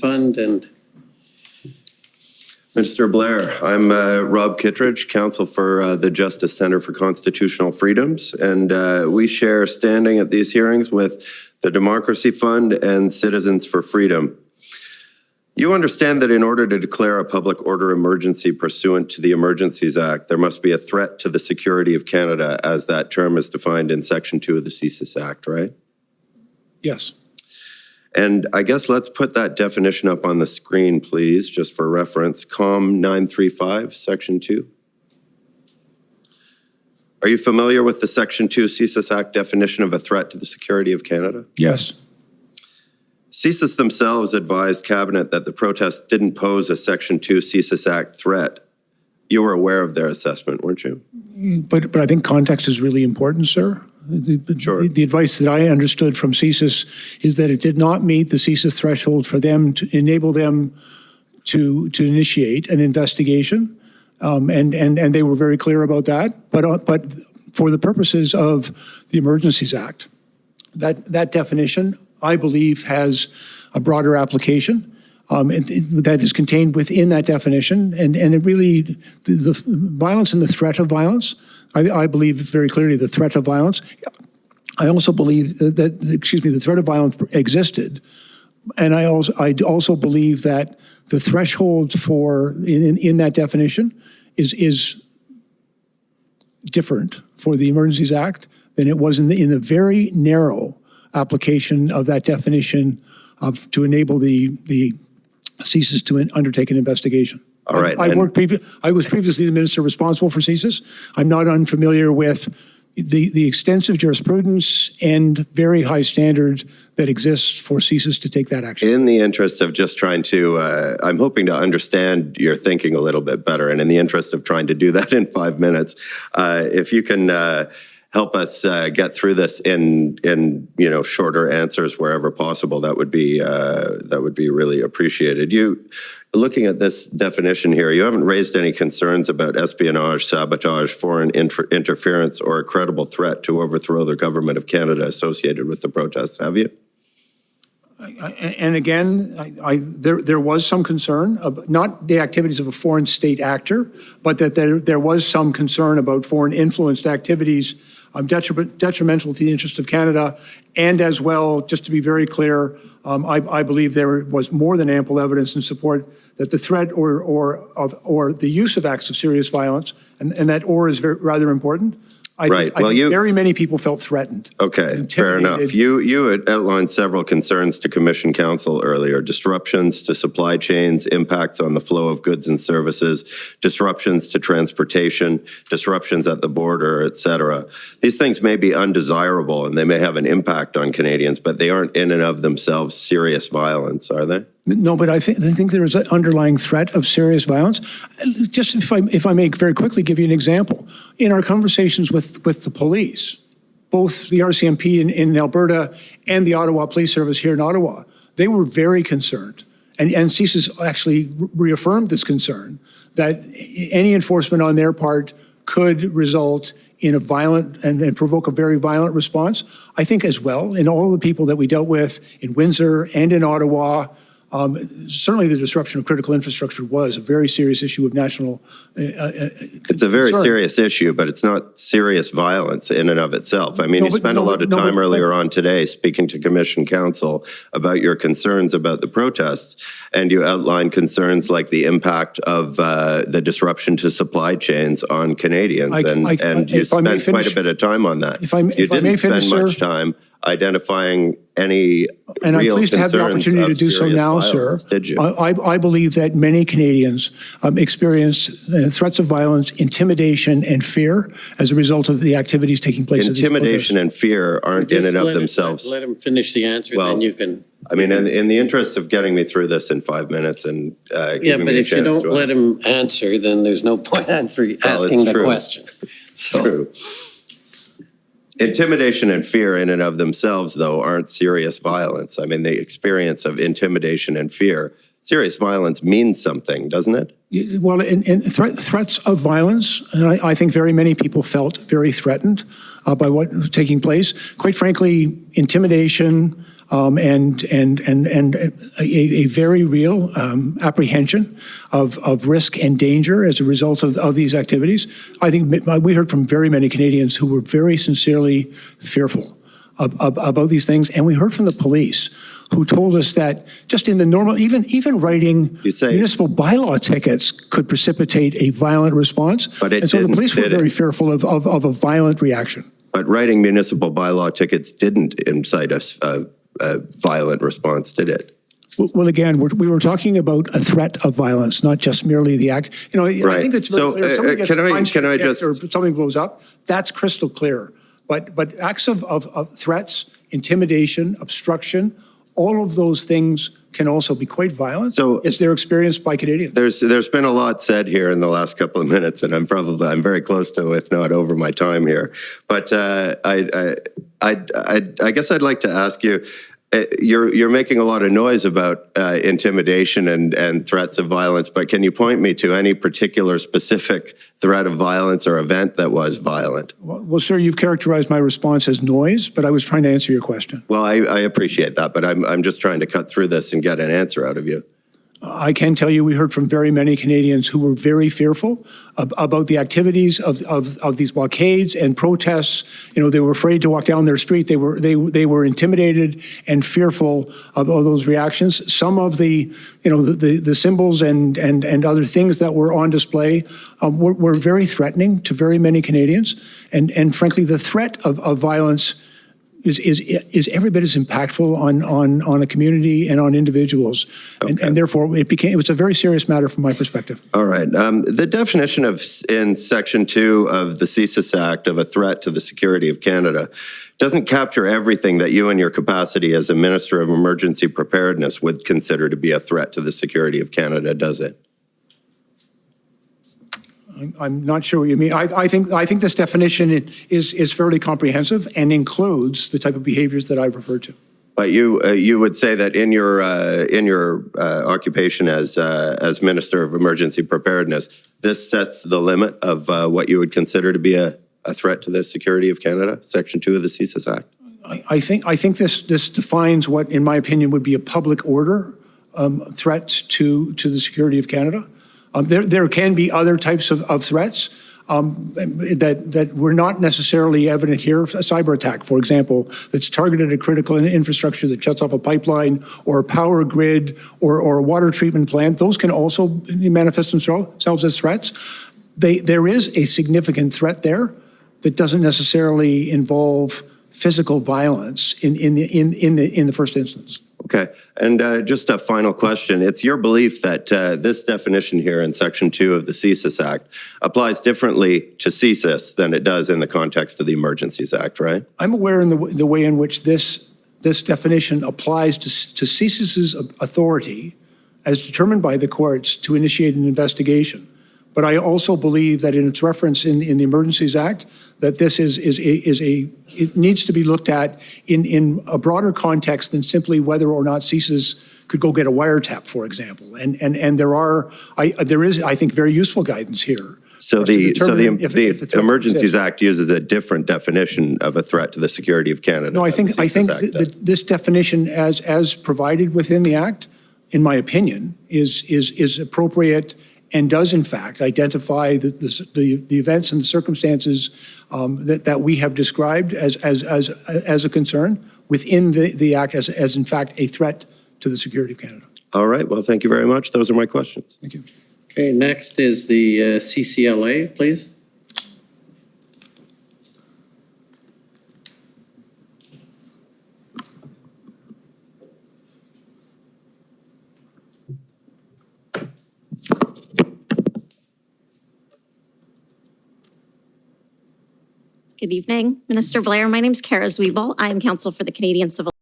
Fund and Minister Blair, I'm Rob Kittredge, counsel for the Justice Center for Constitutional Freedoms, and we share standing at these hearings with the Democracy Fund and Citizens for Freedom. You understand that in order to declare a public order emergency pursuant to the Emergencies Act, there must be a threat to the security of Canada, as that term is defined in Section 2 of the Jcff Act, right? Yes. And I guess let's put that definition up on the screen, please, just for reference. COM 935, Section 2. Are you familiar with the Section 2 Jcff Act definition of a threat to the security of Canada? Yes. Jcff themselves advised Cabinet that the protests didn't pose a Section 2 Jcff Act threat. You were aware of their assessment, weren't you? But I think context is really important, sir. Sure. The advice that I understood from Jcff is that it did not meet the Jcff threshold for them to enable them to initiate an investigation, and they were very clear about that. But for the purposes of the Emergencies Act, that definition, I believe, has a broader application. That is contained within that definition, and it really, the violence and the threat of violence, I believe very clearly the threat of violence. I also believe that, the threat of violence existed, and I also believe that the threshold for in that definition is different for the Emergencies Act than it was in the very narrow application of that definition to enable the Jcff to undertake an investigation. All right. I was previously the minister responsible for Jcff. I'm not unfamiliar with the extensive jurisprudence and very high standards that exists for Jcff to take that action. In the interest of just trying to, I'm hoping to understand your thinking a little bit better, and in the interest of trying to do that in 5 minutes, if you can help us get through this in shorter answers wherever possible, that would be really appreciated. Looking at this definition here, you haven't raised any concerns about espionage, sabotage, foreign interference, or a credible threat to overthrow the government of Canada associated with the protests, have you? And again, there was some concern, not the activities of a foreign state actor, but that there was some concern about foreign influenced activities detrimental to the interest of Canada. And as well, just to be very clear, I believe there was more than ample evidence in support that the threat or the use of acts of serious violence, and that "or" is rather important. I think very many people felt threatened. Okay, fair enough. You had outlined several concerns to Commission Council earlier: disruptions to supply chains, impacts on the flow of goods and services, disruptions to transportation, disruptions at the border, etc. These things may be undesirable and they may have an impact on Canadians, but they aren't in and of themselves serious violence, are they? No, but I think there is an underlying threat of serious violence. Just if I may very quickly give you an example. In our conversations with the police, both the RCMP in Alberta and the Ottawa Police Service here in Ottawa, they were very concerned. And Jcff actually reaffirmed this concern that any enforcement on their part could result in a violent and provoke a very violent response. I think as well, in all the people that we dealt with in Windsor and in Ottawa, certainly the disruption of critical infrastructure was a very serious issue of national It's a very serious issue, but it's not serious violence in and of itself. I mean, you spent a lot of time earlier on today speaking to Commission Council about your concerns about the protests, and you outlined concerns like the impact of the disruption to supply chains on Canadians, and you spent quite a bit of time on that. You didn't spend much time identifying any and real I'm pleased to have the opportunity to do so now, violence, sir. I believe that many Canadians experience threats of violence, intimidation, and fear as a result of the activities taking place. Intimidation and fear aren't in and of themselves. Let him finish the answer, then you can. I mean, in the interest of getting me through this in 5 minutes and giving me a chance to Yeah, but if you don't let him answer, then there's no point asking the question. So. True. Intimidation and fear in and of themselves, though, aren't serious violence. I mean, the experience of intimidation and fear, serious violence means something, doesn't it? Well, in threats of violence, and I think very many people felt very threatened by what was taking place. Quite frankly, intimidation, and a very real apprehension of risk and danger as a result of these activities. I think we heard from very many Canadians who were very sincerely fearful about these things, and we heard from the police who told us that just in the normal, even writing municipal bylaw tickets could precipitate a violent response. And so the police were very fearful of a violent reaction. But writing municipal bylaw tickets didn't incite a violent response, did it? Well, again, we were talking about a threat of violence, not just merely the act. You know, right. I think it's very clear. Somebody gets can I just or something blows up, that's crystal clear. But acts of threats, intimidation, obstruction, all of those things can also be quite violent. So it's their experience by Canadians. There's been a lot said here in the last couple of minutes, and I'm very close to, if not over my time here. But I guess I'd like to ask you. You're making a lot of noise about intimidation and threats of violence, but can you point me to any particular specific threat of violence or event that was violent? Well, sir, you've characterized my response as noise, but I was trying to answer your question. Well, I appreciate that, but I'm just trying to cut through this and get an answer out of you. I can tell you we heard from very many Canadians who were very fearful about the activities of these blockades and protests. You know, they were afraid to walk down their street. They were intimidated and fearful of those reactions. Some of the symbols and other things that were on display were very threatening to very many Canadians. And frankly, the threat of violence is every bit as impactful on a community and on individuals, okay. and therefore it was a very serious matter from my perspective. All right, the definition in Section 2 of the Css Act of a threat to the security of Canada doesn't capture everything that you in your capacity as a Minister of Emergency Preparedness would consider to be a threat to the security of Canada, does it? I'm not sure what you mean. I think this definition is fairly comprehensive and includes the type of behaviors that I've referred to. But you would say that in your occupation as Minister of Emergency Preparedness, this sets the limit of what you would consider to be a threat to the security of Canada, Section 2 of the Css Act. I think this defines what, in my opinion, would be a public order threat to the security of Canada. There can be other types of threats that were not necessarily evident here. A cyber attack, for example, that's targeted at critical infrastructure that shuts off a pipeline or a power grid or a water treatment plant. Those can also manifest themselves as threats. There is a significant threat there that doesn't necessarily involve physical violence in the first instance. Okay, and just a final question. It's your belief that this definition here in Section 2 of the Css Act applies differently to Css than it does in the context of the Emergencies Act, right? I'm aware in the way in which this definition applies to Css's authority as determined by the courts to initiate an investigation. But I also believe that in its reference in the Emergencies Act, that this it needs to be looked at in a broader context than simply whether or not Css could go get a wiretap, for example. And there is, I think, very useful guidance here. So the Emergencies Act uses a different definition of a threat to the security of Canada. No, I think this definition as provided within the Act, in my opinion, is appropriate and does, in fact, identify the events and the circumstances that we have described as a concern within the Act as, in fact, a threat to the security of Canada. All right. Well, thank you very much. Those are my questions. Thank you. Okay, next is the CCLA, please. Good evening, Minister Blair. My name is Kara Zwiebel. I am counsel for the Canadian Civil